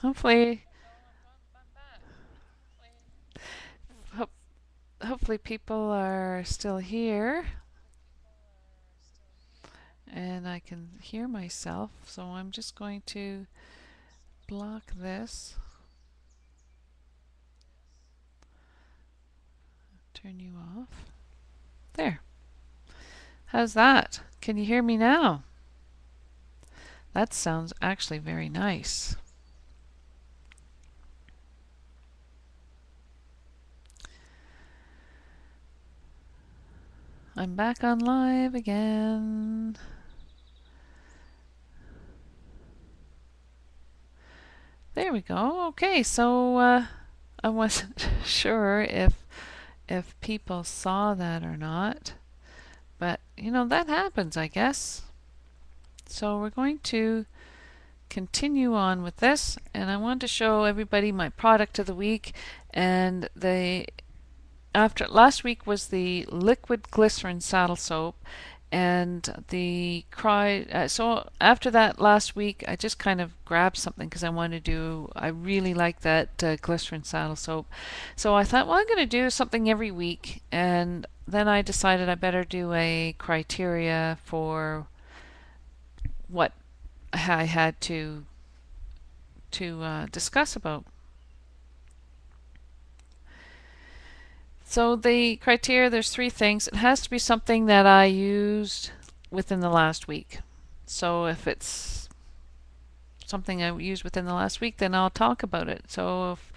Hopefully, ho hopefully people are still here and I can hear myself. So I'm just going to block this, turn you off. There. How's that? Can you hear me now? That sounds actually very nice. I'm back on live again. There we go. Okay, so I wasn't sure if people saw that or not, but you know that happens, I guess. So we're going to continue on with this, and I want to show everybody my product of the week. And after last week was the liquid glycerin saddle soap, and so after that last week I just kind of grabbed something because I really like that glycerin saddle soap, so I thought, well, I'm going to do something every week, and then I decided I better do a criteria for what I had to discuss about. So the criteria, there's three things. It has to be something that I used within the last week. So if it's something I used within the last week, then I'll talk about it. So if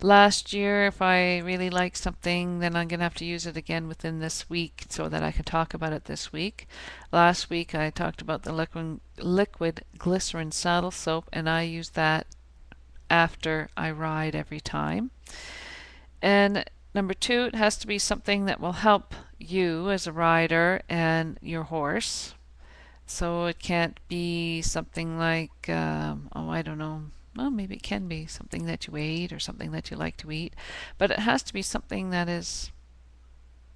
last year, if I really like something, then I'm going to have to use it again within this week so that I can talk about it this week. Last week I talked about the liquid glycerin saddle soap, and I use that after I ride every time. And number two, it has to be something that will help you as a rider and your horse. So it can't be something like, oh, I don't know. Well, maybe it can be something that you ate or something that you like to eat, but it has to be something that is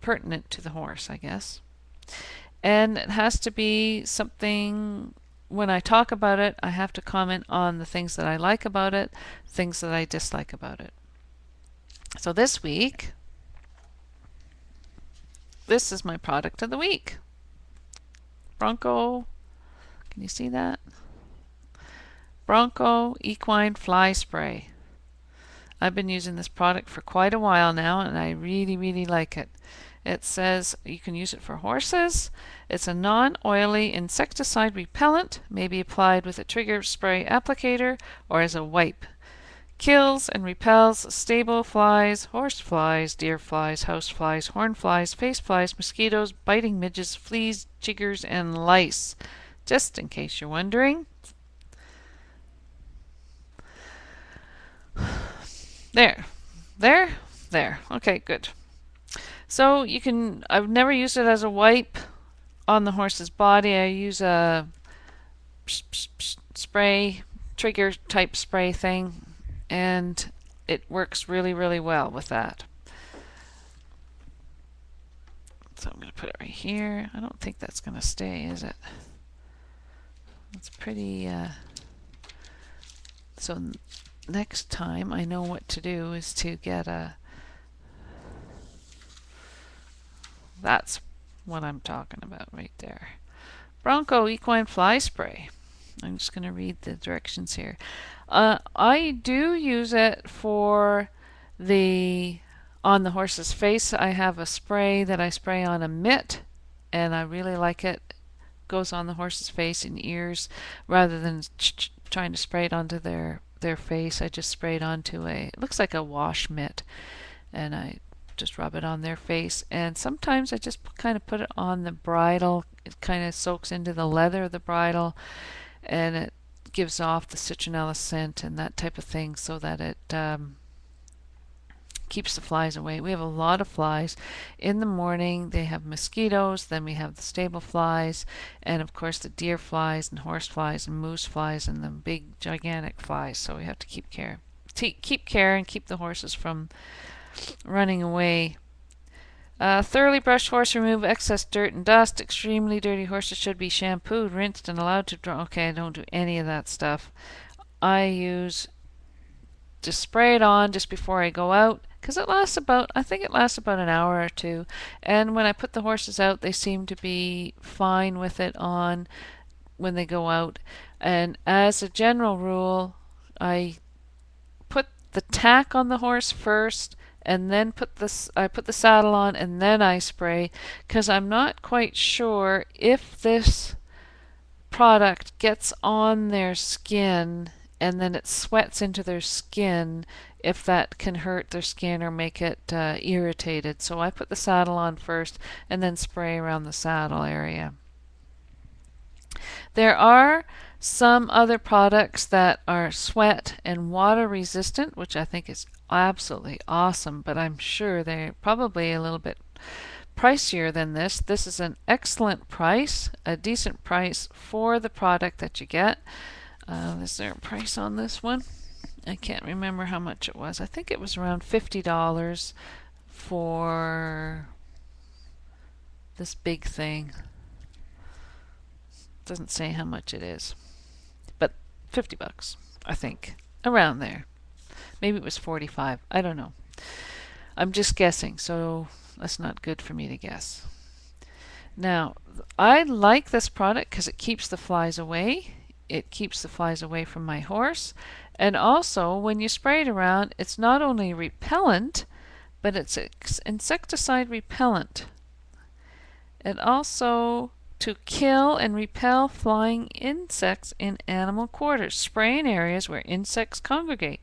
pertinent to the horse, I guess. And it has to be something, when I talk about it, I have to comment on the things that I like about it, things that I dislike about it. So this week, this is my product of the week. Bronco, can you see that? Bronco Equine Fly Spray. I've been using this product for quite a while now, and I really, really like it. It says you can use it for horses. It's a non-oily insecticide repellent, may be applied with a trigger spray applicator or as a wipe. Kills and repels stable flies, horse flies, deer flies, house flies, horn flies, face flies, mosquitoes, biting midges, fleas, jiggers, and lice. Just in case you're wondering. There. There. There. Okay, good. So you can, I've never used it as a wipe on the horse's body. I use a spray, trigger type spray thing, and it works really, really well with that. So I'm going to put it right here. I don't think that's going to stay, is it? It's pretty, so next time I know what to do is to get a, that's what I'm talking about right there. Bronco Equine Fly Spray. I'm just going to read the directions here. I do use it for on the horse's face. I have a spray that I spray on a mitt, and I really like it. Goes on the horse's face and ears rather than trying to spray it onto their face. I just spray it onto it looks like a wash mitt, and I just rub it on their face. And sometimes I just kind of put it on the bridle. It kind of soaks into the leather of the bridle, and it gives off the citronella scent and that type of thing, so that it keeps the flies away. We have a lot of flies. In the morning they have mosquitoes, then we have the stable flies, and of course the deer flies and horse flies and moose flies and the big gigantic flies. So we have to keep care and keep the horses from running away. Thoroughly brushed horse, remove excess dirt and dust. Extremely dirty horses should be shampooed, rinsed, and allowed to dry. Okay, I don't do any of that stuff. I use just spray it on just before I go out, because I think it lasts about an hour or two. And when I put the horses out, they seem to be fine with it on when they go out. And as a general rule, I put the tack on the horse first, and then I put the saddle on, and then I spray, because I'm not quite sure if this product gets on their skin and then it sweats into their skin, if that can hurt their skin or make it irritated. So I put the saddle on first and then spray around the saddle area. There are some other products that are sweat and water resistant, which I think is absolutely awesome, but I'm sure they're probably a little bit pricier than this. This is an excellent price, a decent price for the product that you get. Is there a price on this one? I can't remember how much it was. I think it was around $50 for this big thing. Doesn't say how much it is, but 50 bucks, I think, around there. Maybe it was 45. I don't know. I'm just guessing, so that's not good for me to guess. Now, I like this product because it keeps the flies away. It keeps the flies away from my horse. And also, when you spray it around, it's not only repellent, but it's insecticide repellent. And also to kill and repel flying insects in animal quarters. Spray in areas where insects congregate.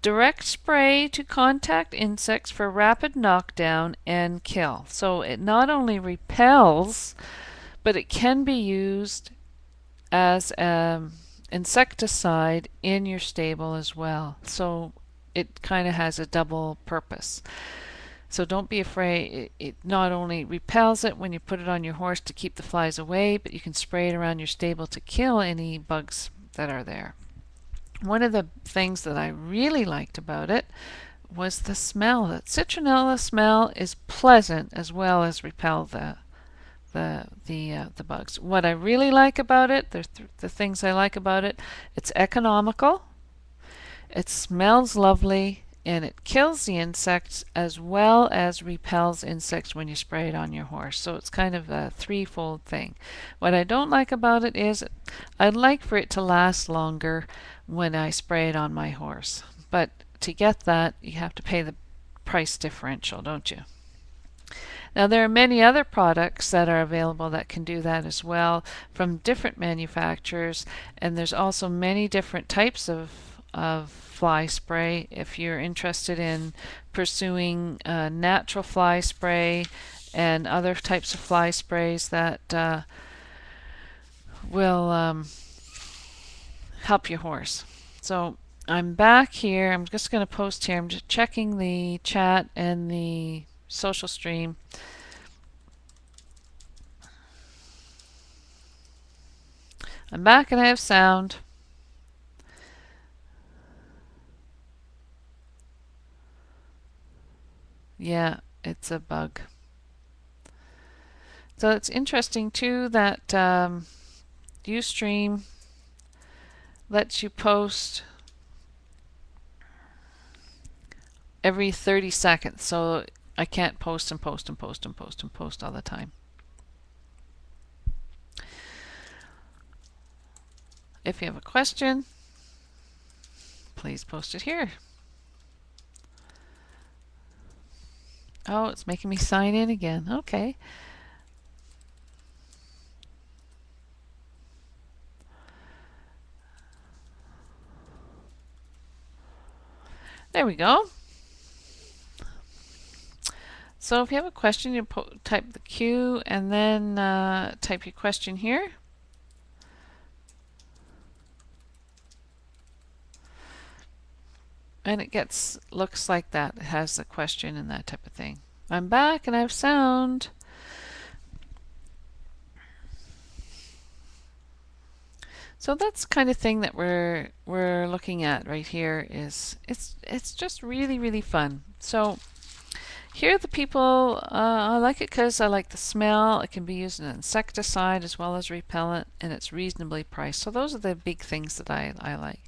Direct spray to contact insects for rapid knockdown and kill. So it not only repels, but it can be used as an insecticide in your stable as well. So it kind of has a double purpose. So don't be afraid. It not only repels it when you put it on your horse to keep the flies away, but you can spray it around your stable to kill any bugs that are there. One of the things that I really liked about it was the smell. The citronella smell is pleasant as well as repel the bugs. What I really like about it, the things I like about it, it's economical, it smells lovely, and it kills the insects as well as repels insects when you spray it on your horse. So it's kind of a threefold thing. What I don't like about it is I'd like for it to last longer when I spray it on my horse. But to get that, you have to pay the price differential, don't you? Now there are many other products that are available that can do that as well from different manufacturers, and there's also many different types of fly spray. If you're interested in pursuing natural fly spray and other types of fly sprays that will help your horse. So I'm back here. I'm just going to post here. I'm just checking the chat and the social stream. I'm back and I have sound. Yeah, it's a bug. So it's interesting too that Ustream lets you post every 30 seconds. So I can't post and post and post and post and post all the time. If you have a question, please post it here. Oh, it's making me sign in again. Okay. There we go. So if you have a question, you type the Q and then type your question here. And it looks like that. It has the question and that type of thing. I'm back and I have sound. So that's the kind of thing that we're looking at right here. It's just really fun. So here are the people. I like it because I like the smell. It can be used as an insecticide as well as repellent, and it's reasonably priced. So those are the big things that I like.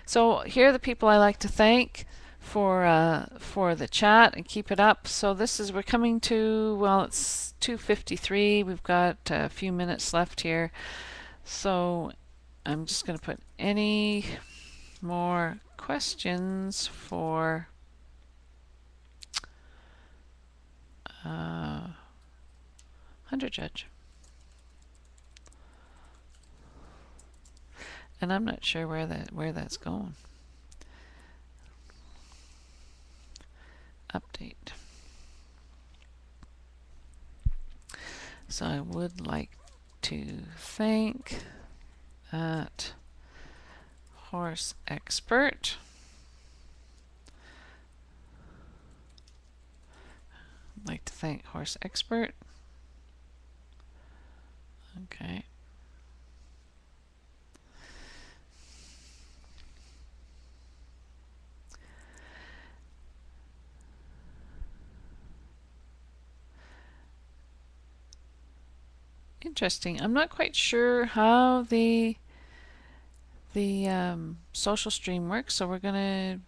So here are the people I like to thank for the chat and keep it up. So we're coming to, well, it's 2:53. We've got a few minutes left here. So I'm just going to put any more questions for HunterJudge. And I'm not sure where that's going. Update. So I would like to thank that horse expert. I'd like to thank horse expert. Okay. Interesting. I'm not quite sure how the social stream works, so we're gonna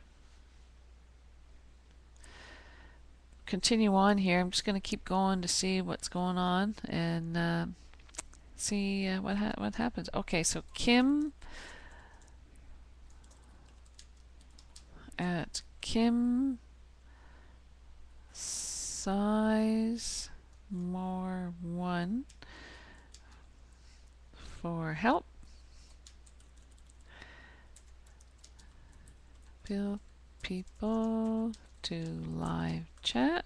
continue on here. I'm just gonna keep going to see what's going on and see what happens. Okay, so Kim at Kim Size More 1 for help. Build people to live chat.